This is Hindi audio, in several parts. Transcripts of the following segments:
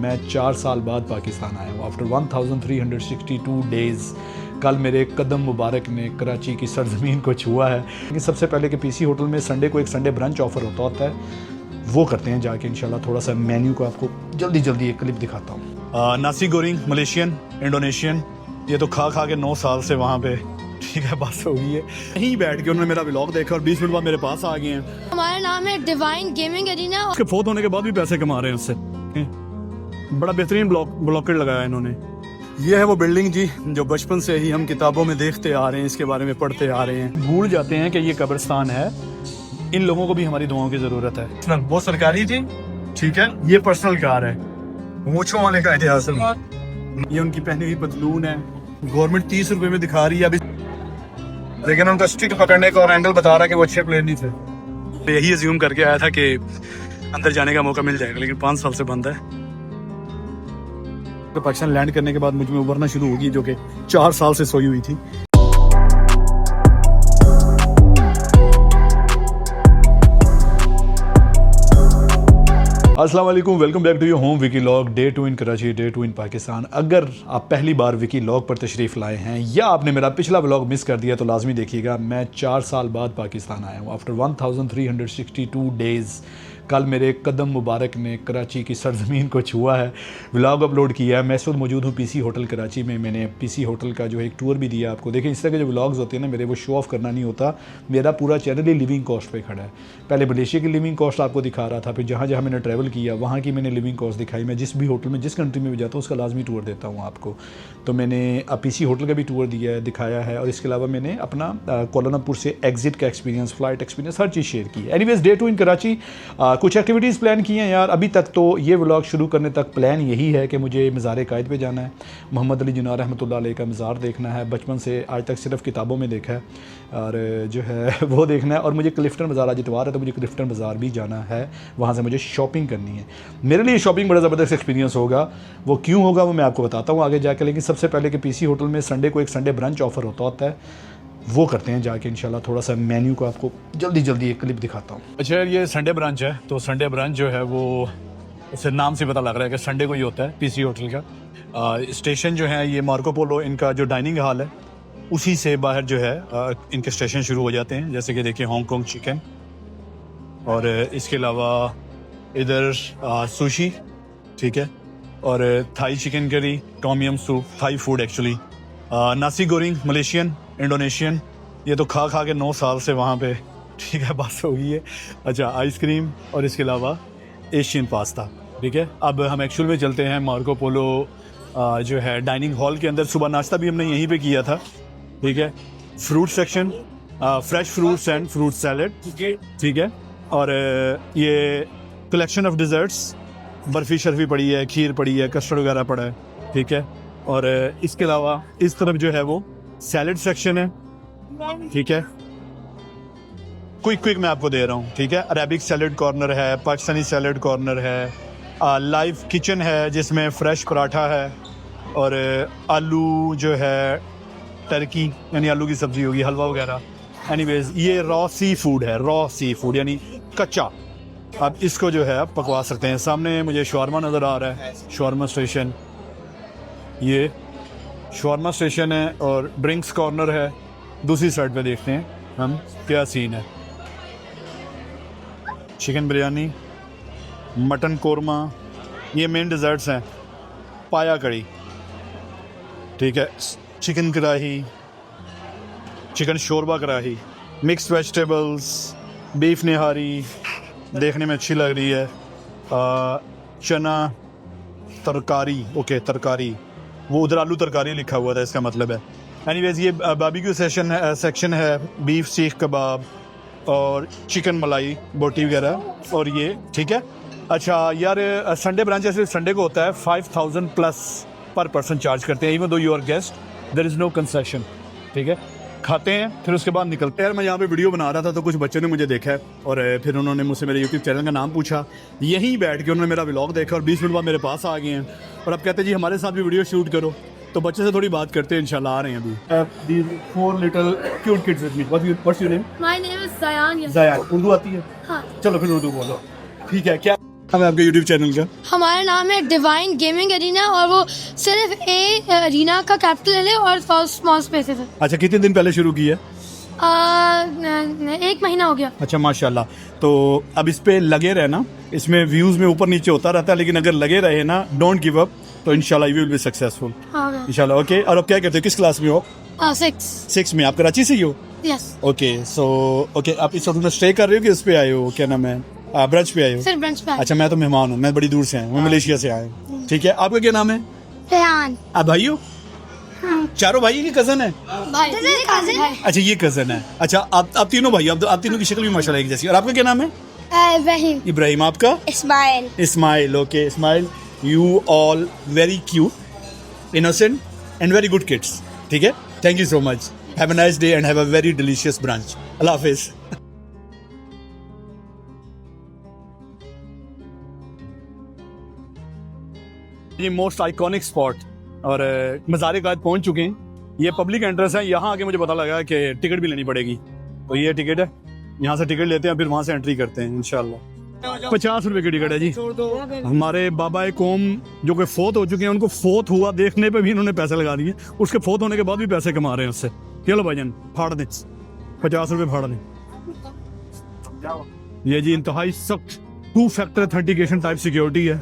मैं 4 साल बाद पाकिस्तान आया हूँ आफ्टर 1362 डेज़। कल मेरे कदम मुबारक ने कराची की सरजमीन को छुआ है। लेकिन सबसे पहले कि पीसी होटल में संडे को एक संडे ब्रंच ऑफ़र होता है, वो करते हैं जाके इंशाल्लाह। थोड़ा सा मेन्यू को आपको जल्दी एक क्लिप दिखाता हूँ। नासी गोरिंग मलेशियन इंडोनेशियन, ये तो खा के 9 साल से वहाँ पे, ठीक है, बस हो गई है। यहीं बैठ के उन्होंने मेरा व्लॉग देखा और 20 मिनट बाद मेरे पास आ गए हैं। हमारा नाम है डिवाइन गेमिंग एरिना। उसके फोत होने के बाद भी पैसे कमा रहे हैं उससे। बड़ा बेहतरीन ब्लॉकेट लगाया इन्होंने। ये है वो बिल्डिंग जी जो बचपन से ही हम किताबों में देखते आ रहे हैं, इसके बारे में पढ़ते आ रहे हैं। भूल जाते हैं कि ये कब्रिस्तान है। इन लोगों को भी हमारी दुआओं की जरूरत है। वो सरकारी थी, ठीक है, ये पर्सनल कार है। मूंछों वाले का इतिहास है। ये उनकी पहनी हुई पतलून है। गवर्नमेंट 30 रुपए में दिखा रही है अभी, लेकिन उनका स्टिक पकड़ने का और एंगल बता रहा है कि वो अच्छे प्लेयर नहीं थे। यही अज्यूम करके आया था कि अंदर जाने का मौका मिल जाएगा, लेकिन 5 साल से बंद है। तो पाकिस्तान लैंड करने के बाद मुझ में उभरना शुरू होगी, जो कि 4 साल से सोई हुई थी। अस्सलाम वालेकुम, welcome back to your home Vicky log. Day 2 in Karachi, day 2 in Pakistan. अगर आप पहली बार विकी लॉग पर तशरीफ़ लाए हैं या आपने मेरा पिछला व्लॉग मिस कर दिया तो लाजमी देखिएगा। मैं 4 साल बाद पाकिस्तान आया हूँ आफ्टर 1362 डेज़। कल मेरे कदम मुबारक ने कराची की सरजमीन को छुआ है। व्लॉग अपलोड किया है। मैं इस वक्त मौजूद हूँ पीसी होटल कराची में। मैंने पीसी होटल का जो है एक टूर भी दिया आपको। देखिए, इस तरह के जो व्लॉग्स होते हैं ना मेरे, वो शो ऑफ करना नहीं होता। मेरा पूरा चैनल ही लिविंग कॉस्ट पे खड़ा है। पहले मलेशिया की लिविंग कॉस्ट आपको दिखा रहा था, फिर जहाँ जहाँ मैंने ट्रैवल किया वहाँ की मैंने लिविंग कॉस्ट दिखाई। मैं जिस भी होटल में, जिस कंट्री में भी जाता हूँ उसका लाजमी टूर देता हूँ आपको। तो मैंने पीसी होटल का भी टूर दिया है, दिखाया है, और इसके अलावा मैंने अपना कोलालमपुर से एग्जिट का एक्सपीरियंस, फ्लाइट एक्सपीरियंस, हर चीज़ शेयर की है। Anyways, day 2 in Karachi. कुछ एक्टिविटीज़ प्लान किए हैं यार। अभी तक तो ये व्लॉग शुरू करने तक प्लान यही है कि मुझे मज़ार कायद पे जाना है। मोहम्मद अली जिन्ना रहमतुल्लाह अलैह का मज़ार देखना है। बचपन से आज तक सिर्फ किताबों में देखा है, और जो है वो देखना है। और मुझे क्लिफ्टन बाज़ार, आज इतवार है तो मुझे क्लिफ्टन बाज़ार भी जाना है। वहाँ से मुझे शॉपिंग करनी है। मेरे लिए शॉपिंग बड़ा ज़बरदस्त एक्सपीरियंस होगा। वो क्यों होगा वो मैं आपको बताता हूँ आगे जाकर। लेकिन सबसे पहले कि पीसी होटल में संडे को एक संडे ब्रंच ऑफ़र होता है, वो करते हैं जाके इंशाल्लाह। थोड़ा सा मेन्यू को आपको जल्दी एक क्लिप दिखाता हूँ। अच्छा, ये संडे ब्रंच है, तो संडे ब्रंच जो है वो उससे नाम से पता लग रहा है कि संडे को ही होता है पीसी होटल का। स्टेशन जो है ये मार्को पोलो, इनका जो डाइनिंग हॉल है उसी से बाहर जो है इनके स्टेशन शुरू हो जाते हैं। जैसे कि देखिए, हांगकॉन्ग चिकन, और इसके अलावा इधर सुशी, ठीक है, और Thai chicken curry, Tom yum soup, Thai food actually. नासी गोरिंग मलेशियन इंडोनेशियन, ये तो खा के 9 साल से वहाँ पे, ठीक है, बस हो गई है। अच्छा, आइसक्रीम, और इसके अलावा एशियन पास्ता, ठीक है। अब हम एक्चुअल में चलते हैं मार्को पोलो जो है डाइनिंग हॉल के अंदर। सुबह नाश्ता भी हमने यहीं पे किया था, ठीक है। Fruit section, fresh fruits and fruit salad, ठीक है। और ये कलेक्शन ऑफ डिज़र्ट्स, बर्फ़ी शर्फ़ी पड़ी है, खीर पड़ी है, कस्टर्ड वगैरह पड़ा है, ठीक है। और इसके अलावा इस तरफ जो है वो सैलेड सेक्शन है, ठीक है। क्विक मैं आपको दे रहा हूँ, ठीक है। अरेबिक सैलेड कॉर्नर है, पाकिस्तानी सैलेड कॉर्नर है, लाइव किचन है जिसमें फ्रेश पराठा है, और आलू जो है टर्की यानी आलू की सब्ज़ी होगी, हलवा वगैरह। एनीवेज, ये रॉ सी फूड है, रॉ सी फूड यानी कच्चा। अब इसको जो है आप पकवा सकते हैं। सामने मुझे शवारमा नज़र आ रहा है, शवारमा स्टेशन, ये शवारमा स्टेशन है, और ड्रिंक्स कॉर्नर है। दूसरी साइड पे देखते हैं हम क्या सीन है। चिकन बिरयानी, मटन कोरमा, ये मेन डिज़र्ट्स हैं। पाया कड़ी, ठीक है, चिकन कढ़ाई, चिकन शोरबा कढ़ाई, मिक्स वेजिटेबल्स, बीफ निहारी, देखने में अच्छी लग रही है। चना तरकारी, ओके, तरकारी, वो उधर आलू तरकारी लिखा हुआ था, इसका मतलब है। एनीवेज, ये बारबेक्यू सेक्शन है, बीफ सीख कबाब और चिकन मलाई बोटी वगैरह, और ये, ठीक है। अच्छा यार, संडे ब्रांच ऐसे संडे को होता है 5000 प्लस पर पर्सन चार्ज करते हैं। Even though you are guest there is no concession, ठीक है। खाते हैं फिर उसके बाद निकलते हैं। मैं यहाँ पे वीडियो बना रहा था तो कुछ बच्चों ने मुझे देखा है, और फिर उन्होंने मुझसे मेरे यूट्यूब चैनल का नाम पूछा। यहीं बैठ के उन्होंने मेरा व्लॉग देखा और 20 मिनट बाद मेरे पास आ गए हैं, और अब कहते हैं जी हमारे साथ भी वीडियो शूट करो। तो बच्चे से थोड़ी बात करते हैं, इंशाल्लाह आ रहे हैं अभी। These 4 little cute kids with me. What's your name? My name is Zayan. Zayan. Urdu आती है? हाँ। चलो फिर उर्दू बोलो, ठीक है। क्या नाम है आपके यूट्यूब चैनल का? हमारा नाम है डिवाइन गेमिंग एरिना और वो सिर्फ एरिना का कैपिटल है और स्मॉल स्पेसेस है। अच्छा, कितने दिन पहले शुरू किया? 1 महीना हो गया। अच्छा माशाल्लाह। तो अब इस पे लगे रहना, इसमें व्यूज में ऊपर नीचे होता रहता है, लेकिन अगर लगे रहे ना, डोंट गिव अप, तो इंशाल्लाह यू विल बी सक्सेसफुल हाँ इंशाल्लाह। ओके, और अब क्या करते हो, किस क्लास में हो? 6 6 में। आप कराची से ही हो? यस। ओके, सो ओके, आप इस वक्त स्टे कर रहे हो कि उस पे आए हो, क्या नाम है, ब्रंच पे आए हो? सिर्फ ब्रंच पे। अच्छा, मैं तो मेहमान हूँ, मैं बड़ी दूर से आया हूँ, मैं मलेशिया से आया हूँ। ठीक है, आपका क्या नाम है? रेहान। आप भाई हो? चारों भाई की कजन है? भाई भाई। अच्छा, ये कजन है। अच्छा, आप तीनों भाई, आप तीनों की शक्ल भी माशाल्लाह एक जैसी। और आपका क्या नाम है? इब्राहिम। इब्राहिम। आपका? Ismail. Ismail. Okay Ismail, you all very cute, innocent and very good kids. ठीक है, thank you so much, have a nice day and have a very delicious brunch. अल्लाह हाफिज। ये मोस्ट आइकॉनिक स्पॉट और मज़ार कायद पहुंच चुके हैं। ये पब्लिक एंट्रेंस है, यहाँ आके मुझे पता लगा कि टिकट भी लेनी पड़ेगी, तो ये टिकट है, यहाँ से टिकट लेते हैं, फिर वहाँ से एंट्री करते हैं इंशाल्लाह। 50 रुपए की टिकट है जी। हमारे बाबा कौम जो कि फोत हो चुके हैं, उनको फोत हुआ देखने पे भी इन्होंने पैसे लगा दिए, उसके फोत होने के बाद भी पैसे कमा रहे हैं उससे। चलो भाईजान, फाड़ दें, 50 रुपए फाड़ दें। ये जी इंतहाई सख्त 2 फैक्टर ऑथेंटिकेशन टाइप सिक्योरिटी है,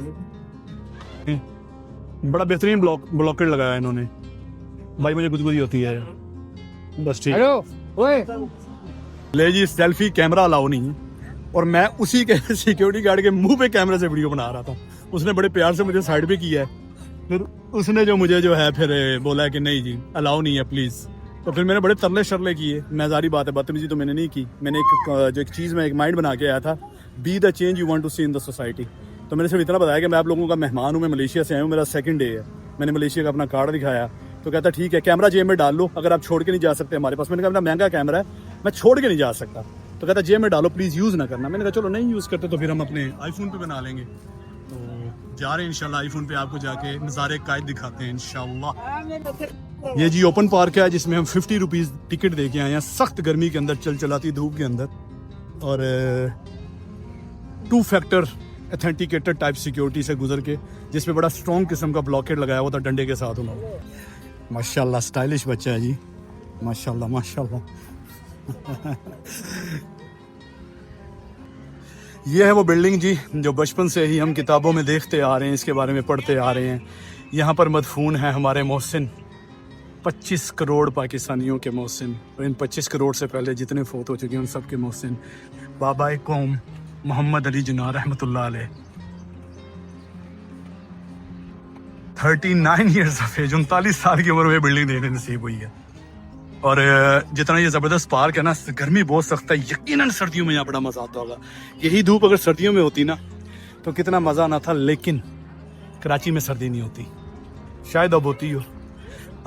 बड़ा बेहतरीन ब्लॉकेट लगाया है इन्होंने। भाई मुझे गुदगुदी होती है बस। ठीक, ले जी, सेल्फी कैमरा अलाउ नहीं है, और मैं उसी के सिक्योरिटी गार्ड के मुंह पे कैमरे से वीडियो बना रहा था। उसने बड़े प्यार से मुझे साइड पे किया है, फिर उसने जो मुझे जो है फिर बोला है कि नहीं जी अलाउ नहीं है प्लीज। तो फिर मैंने बड़े तरले शरले किए। मैं सारी बात है, बदतमीजी तो मैंने नहीं की। मैंने एक चीज़ में एक माइंड बना के आया था, be the change you want to see in the society. तो मैंने सिर्फ इतना बताया कि मैं आप लोगों का मेहमान हूँ, मैं मलेशिया से आया हूँ, मेरा 2nd डे है। मैंने मलेशिया का अपना कार्ड दिखाया, तो कहता ठीक है, कैमरा जेब में डाल लो, अगर आप छोड़ के नहीं जा सकते हमारे पास। मैंने कहा मेरा महंगा कैमरा है, मैं छोड़ के नहीं जा सकता। तो कहता जेब में डालो, प्लीज़ यूज़ ना करना। मैंने कहा चलो नहीं यूज़ करते तो फिर हम अपने आईफोन पे बना लेंगे। तो जा रहे हैं इंशाल्लाह आईफोन पे आपको जाके नज़ारे कायद दिखाते हैं इंशाल्लाह। ये जी ओपन पार्क है, जिसमें हम 50 रुपीज़ टिकट दे के आए हैं, सख्त गर्मी के अंदर, चलचलाती धूप के अंदर, और 2 फैक्टर ऑथेंटिकेटेड टाइप सिक्योरिटी से गुजर के, जिसमें बड़ा स्ट्रॉन्ग किस्म का ब्लॉकेट लगाया हुआ था डंडे के साथ उन्होंने। माशाल्लाह स्टाइलिश बच्चा है जी, माशाल्लाह माशाल्लाह। ये है वो बिल्डिंग जी जो बचपन से ही हम किताबों में देखते आ रहे हैं, इसके बारे में पढ़ते आ रहे हैं। यहाँ पर मदफून है हमारे मोहसिन, 25 करोड़ पाकिस्तानियों के मोहसिन, और इन 25 करोड़ से पहले जितने फोत हो चुके हैं उन सब के मोहसिन बाबा कौम मोहम्मद अली जिन्ना रहमतुल्लाह अलैह। 39 ईयर्स ऑफ एज, 39 साल की उम्र में बिल्डिंग देखने नसीब हुई है। और जितना ये ज़बरदस्त पार्क है ना, गर्मी बहुत सख्त है, यकीनन सर्दियों में यहाँ बड़ा मज़ा आता होगा। यही धूप अगर सर्दियों में होती ना तो कितना मज़ा आना था, लेकिन कराची में सर्दी नहीं होती, शायद अब होती हो।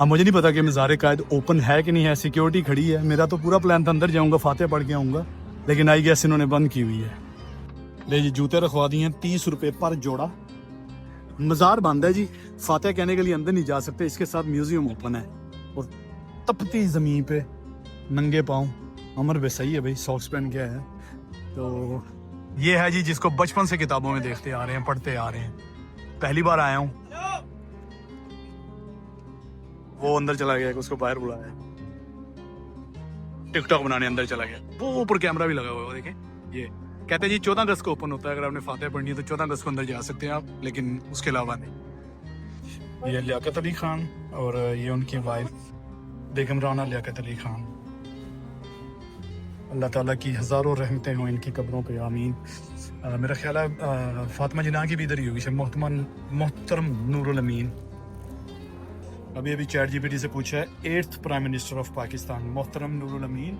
अब मुझे नहीं पता कि मज़ार कायद ओपन है कि नहीं है, सिक्योरिटी खड़ी है। मेरा तो पूरा प्लान था अंदर जाऊँगा, फातिहा पढ़ के आऊँगा, लेकिन आई गैस इन्होंने बंद की हुई है। ले जी जूते रखवा दिए हैं 30 रुपये पर जोड़ा। मज़ार बंद है जी, फातिहा कहने के लिए अंदर नहीं जा सकते। इसके साथ म्यूजियम ओपन है, और तपती ज़मीन पे नंगे पाँव, अमर भी सही है भाई, सॉक्स पहन के है। तो ये है जी जिसको बचपन से किताबों में देखते आ रहे हैं, पढ़ते आ रहे हैं। पहली बार आया हूँ। वो अंदर चला गया, उसको बाहर बुलाया, टिकटॉक बनाने अंदर चला गया। वो ऊपर कैमरा भी लगा हुआ है, देखें। ये कहते हैं जी 14 अगस्त को ओपन होता है, अगर आपने फातिहा पढ़नी है तो 14 अगस्त को अंदर जा सकते हैं आप, लेकिन उसके अलावा नहीं। ये लियाकत अली खान और ये उनकी वाइफ बेगम राना लियाकत अली खान। अल्लाह ताला की हज़ारों रहमतें हों इनकी कब्रों पे, आमीन। मेरा ख्याल है फातिमा जिन्ना की भी इधर ही होगी, मोहतरम नूरुल अमीन। अभी चैट जीपीटी से पूछा है 8th prime minister of Pakistan मोहतरम नूरुल अमीन,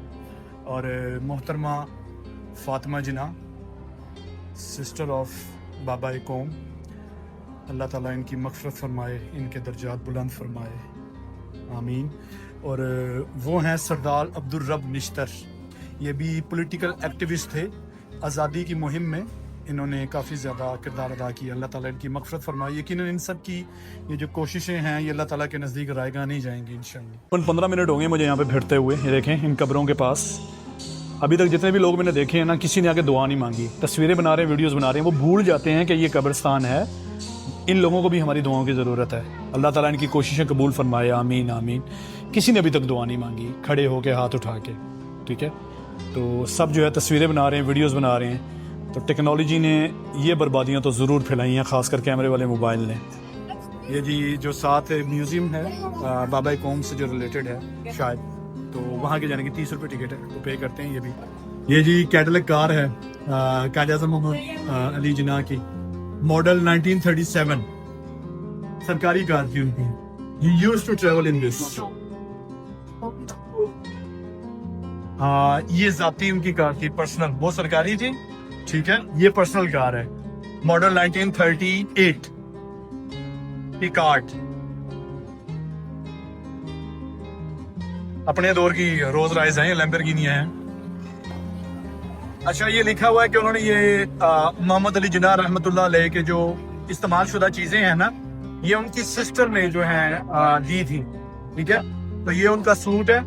और मोहतरमा फातिमा जिन्ना, सिस्टर ऑफ बाबा कौम। अल्लाह ताला इनकी मग़फ़िरत फरमाए, इनके दर्जात बुलंद फरमाए, आमीन। और वो हैं सरदार अब्दुल रब निश्तर, ये भी पॉलिटिकल एक्टिविस्ट थे। आज़ादी की मुहिम में इन्होंने काफ़ी ज़्यादा किरदार अदा किया। अल्लाह ताला इनकी मग़फ़िरत फरमाए। यकीनन इन सब की ये जो कोशिशें हैं ये अल्लाह ताला के नज़दीक रायगा नहीं जाएंगी इंशाअल्लाह। 15 मिनट हो गए मुझे यहाँ पे फिरते हुए। ये देखें इन कब्रों के पास अभी तक जितने भी लोग मैंने देखे हैं ना, किसी ने आके दुआ नहीं मांगी। तस्वीरें बना रहे हैं, वीडियोस बना रहे हैं, वो भूल जाते हैं कि ये कब्रिस्तान है। इन लोगों को भी हमारी दुआओं की ज़रूरत है। अल्लाह ताला इनकी कोशिशें कबूल फरमाए, आमीन आमीन। किसी ने अभी तक दुआ नहीं मांगी, खड़े होके हाथ उठा के, ठीक है। तो सब जो है तस्वीरें बना रहे हैं, वीडियोस बना रहे हैं। तो टेक्नोलॉजी ने ये बर्बादियाँ तो ज़रूर फैलाई हैं, ख़ासकर कैमरे वाले मोबाइल ने। ये जी जो साथ म्यूज़ियम है बाबा कौम से जो रिलेटेड है शायद, तो वहाँ के जाने की 30 रुपये टिकट है, तो पे करते हैं ये भी। ये जी कैटलिक कार है कायद आज़म मोहम्मद अली जिन्ना की, मॉडल 1937, सरकारी कार थी उनकी। He used to travel in this. ये जाती उनकी कार थी, पर्सनल, वो सरकारी थी, ठीक है। ये पर्सनल कार है, मॉडल 1938 की कार्ड, अपने दौर की रोज राइज है, लैम्बोर्गिनी है। अच्छा, ये लिखा हुआ है कि उन्होंने ये मोहम्मद अली जिन्ना रहमतुल्लाह अलैह के जो इस्तेमाल शुदा चीजें हैं ना, ये उनकी सिस्टर ने जो है दी थी, ठीक है। तो ये उनका सूट है।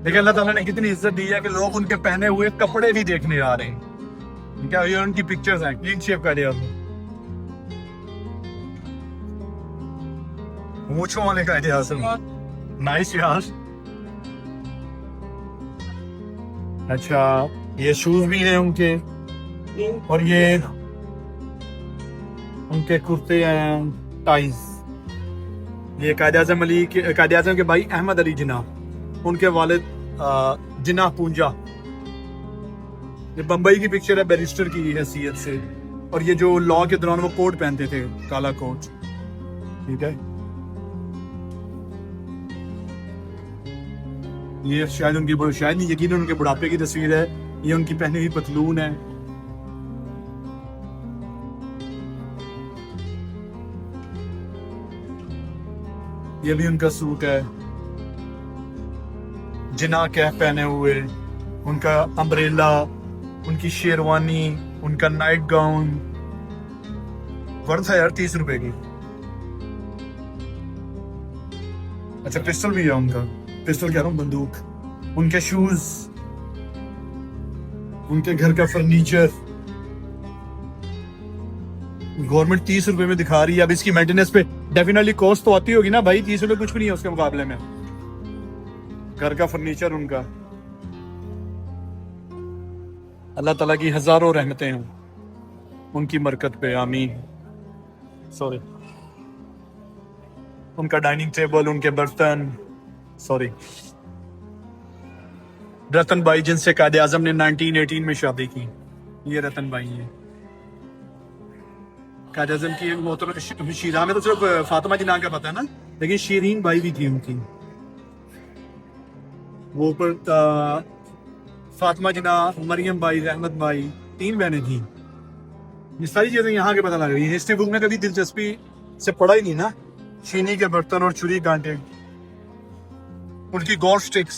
देखिए अल्लाह ताला ने कितनी इज्जत दी है कि लोग उनके पहने हुए कपड़े भी देखने आ रहे हैं, ठीक है। ये उनकी पिक्चर्स हैं, क्लीन शेव का दिया, मूंछों वाले का दिया, नाइस यार। अच्छा, ये शूज भी हैं उनके, और ये उनके कुर्ते हैं, टाइज। ये कायद आज़म के भाई अहमद अली जिन्ना, उनके वालिद जिन्ना पूंजा। ये बम्बई की पिक्चर है, बैरिस्टर की हैसियत से। और ये जो लॉ के दौरान वो कोट पहनते थे, काला कोट, ठीक है। ये शायद उनकी शायद नहीं, यकीन उनके बुढ़ापे की तस्वीर है। ये उनकी पहनी हुई पतलून है। ये भी उनका सूट है, जिन्ना कैप पहने हुए, उनका अम्ब्रेला, उनकी शेरवानी, उनका नाइट गाउन, वर्थ है यार 30 रुपए की। अच्छा, पिस्टल भी है उनका, पिस्टल कह रहा हूँ, बंदूक। उनके शूज, उनके घर का फर्नीचर। गवर्नमेंट 30 रुपए में दिखा रही है। अब इसकी मेंटेनेंस पे डेफिनेटली कॉस्ट तो आती होगी ना भाई, 30 रुपए कुछ भी नहीं है उसके मुकाबले में। घर का फर्नीचर उनका। अल्लाह ताला की हजारों रहमतें हों उनकी बरकत पे, आमीन। सॉरी, उनका डाइनिंग टेबल, उनके बर्तन, सॉरी। रतन भाई जिनसे कायद आज़म ने 1918 में शादी की, ये रतन भाई है। कायद आज़म की मोहतरम शीरा में तो सिर्फ फातिमा जिन्ना का पता है ना, लेकिन शीरीन भाई भी थी उनकी। वो पर फातिमा जिन्ना, मरियम भाई, रहमत भाई, 3 बहनें थी। ये सारी चीजें यहाँ के पता लग रही है। हिस्ट्री बुक में कभी दिलचस्पी से पढ़ा ही नहीं ना। चीनी के बर्तन और छुरी कांटे, उनकी गोल्फ स्टिक्स,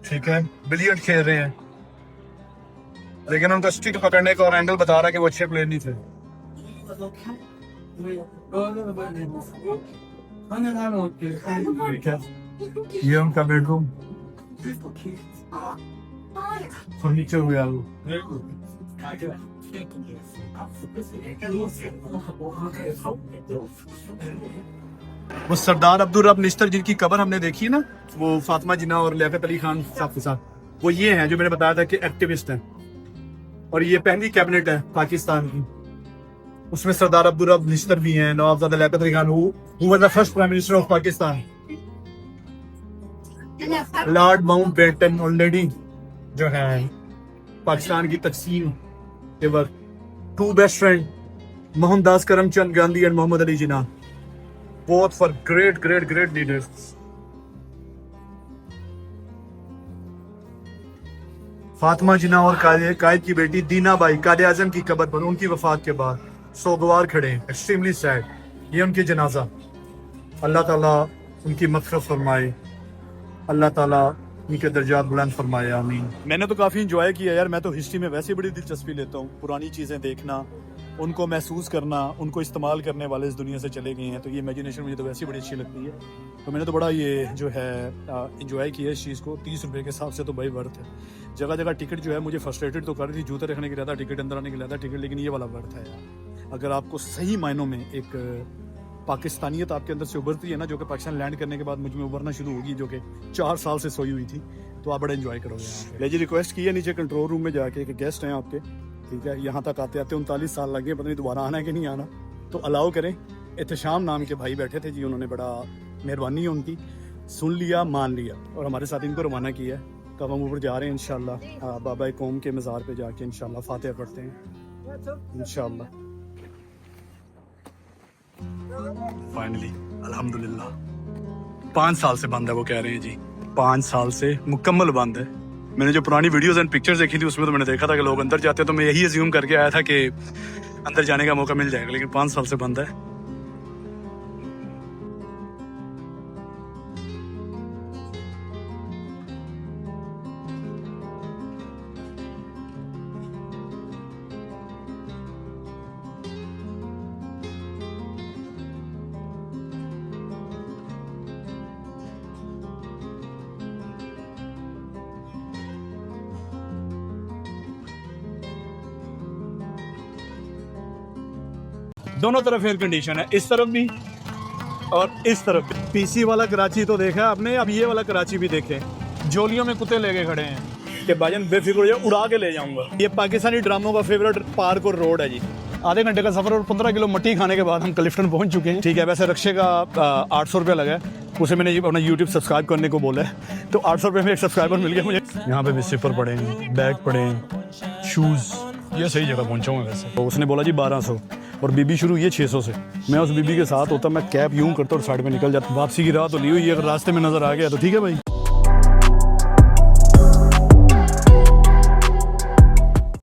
ठीक है। बिलियर्ड खेल रहे हैं, लेकिन उनका स्टिक पकड़ने का और हैंडल बता रहा है कि वो अच्छे प्लेयर नहीं थे। ये उनका बेडरूम, फर्नीचर हुआ वो सरदार अब्दुल रब निश्तर जिनकी कब्र हमने देखी है ना, वो फातिमा जिन्ना और लियाकत अली खान साहब के साथ, वो ये हैं जो मैंने बताया था कि एक्टिविस्ट हैं। और ये पहली कैबिनेट है पाकिस्तान की, उसमें सरदार अब्दुल रब निश्तर भी हैं, Nawabzada Liaquat Ali Khan, who was the first prime minister of Pakistan, Lord Mountbatten already जो है पाकिस्तान की तकसीम के वक्त, 2 best friend Mohandas Karamchand Gandhi and Mohammad Ali Jinnah, both for great leaders. Fatima Jinnah और कायद की बेटी दीना बाई कायद आज़म की कब्र पर उनकी वफात के बाद सोगवार खड़े, एक्सट्रीमली सैड। ये उनके जनाजा, अल्लाह ताला उनकी मग़फ़िरत फरमाए, अल्लाह ताला उनके दर्जात बुलंद फरमाए, आमीन। मैंने तो काफ़ी इंजॉय किया यार। मैं तो हिस्ट्री में वैसे बड़ी दिलचस्पी लेता हूँ, पुरानी चीज़ें देखना, उनको महसूस करना, उनको इस्तेमाल करने वाले इस दुनिया से चले गए हैं, तो ये इमेजिनेशन मुझे तो वैसे ही बड़ी अच्छी लगती है। तो मैंने तो बड़ा ये जो है इंजॉय किया इस चीज़ को। 30 रुपये के हिसाब से तो भाई वर्थ है। जगह जगह टिकट जो है मुझे फ्रस्ट्रेटेड तो कर रही थी, जूते रखने के ज़्यादा टिकट, अंदर आने के ज़्यादा टिकट, लेकिन ये वाला वर्थ है यार। अगर आपको सही मायनों में एक पाकिस्तानियत आपके अंदर से उभरती है ना, जो कि पाकिस्तान लैंड करने के बाद मुझ में उभरना शुरू होगी, जो कि 4 साल से सोई हुई थी, तो आप बड़ा एंजॉय करोगे यहाँ पे। जी रिक्वेस्ट की है नीचे कंट्रोल रूम में जाके कि गेस्ट हैं आपके, ठीक है, यहाँ तक आते आते 39 साल लगे, पता नहीं दोबारा आना है कि नहीं आना, तो अलाउ करें। एहतशाम नाम के भाई बैठे थे जी, उन्होंने बड़ा मेहरबानी है उनकी, सुन लिया मान लिया और हमारे साथ इनको रवाना किया। कब हम ऊपर जा रहे हैं इंशाल्लाह बाबा कौम के मज़ार पे जाके इंशाल्लाह फातिहा पढ़ते हैं इंशाल्लाह। फाइनली अल्हम्दुलिल्लाह 5 साल से बंद है, वो कह रहे हैं जी 5 साल से मुकम्मल बंद है। मैंने जो पुरानी वीडियोस एंड पिक्चर्स देखी थी उसमें तो मैंने देखा था कि लोग अंदर जाते हैं, तो मैं यही अज्यूम करके आया था कि अंदर जाने का मौका मिल जाएगा, लेकिन 5 साल से बंद है। दोनों तरफ एयर कंडीशन है, इस तरफ भी और इस तरफ भी। पीसी वाला कराची तो देखा आपने, अब ये वाला कराची भी देखे। जोलियों में कुत्ते लेके खड़े हैं कि भाईजान बेफिक्र हो जाए, उड़ा के ले जाऊंगा। ये पाकिस्तानी ड्रामों का फेवरेट पार्क और रोड है जी। आधे घंटे का सफर और 15 किलो मट्टी खाने के बाद हम क्लिफ्टन पहुंच चुके हैं। ठीक है, वैसे रक्शे का 800 रुपया लगा है, उसे मैंने अपना यूट्यूब सब्सक्राइब करने को बोला है, तो 800 रुपये में एक सब्सक्राइबर मिल गया मुझे। यहाँ पे भी सिपर पड़े हैं, बैग पड़े हैं, शूज़। ये सही जगह पहुंचा हूँ वैसे। तो उसने बोला जी 1200 और बीबी शुरू ये 600 से। मैं उस बीबी के साथ होता, मैं कैब यूं करता और साइड में निकल जाता। वापसी की राह तो ली हुई है, अगर रास्ते में नजर आ गया तो ठीक है भाई।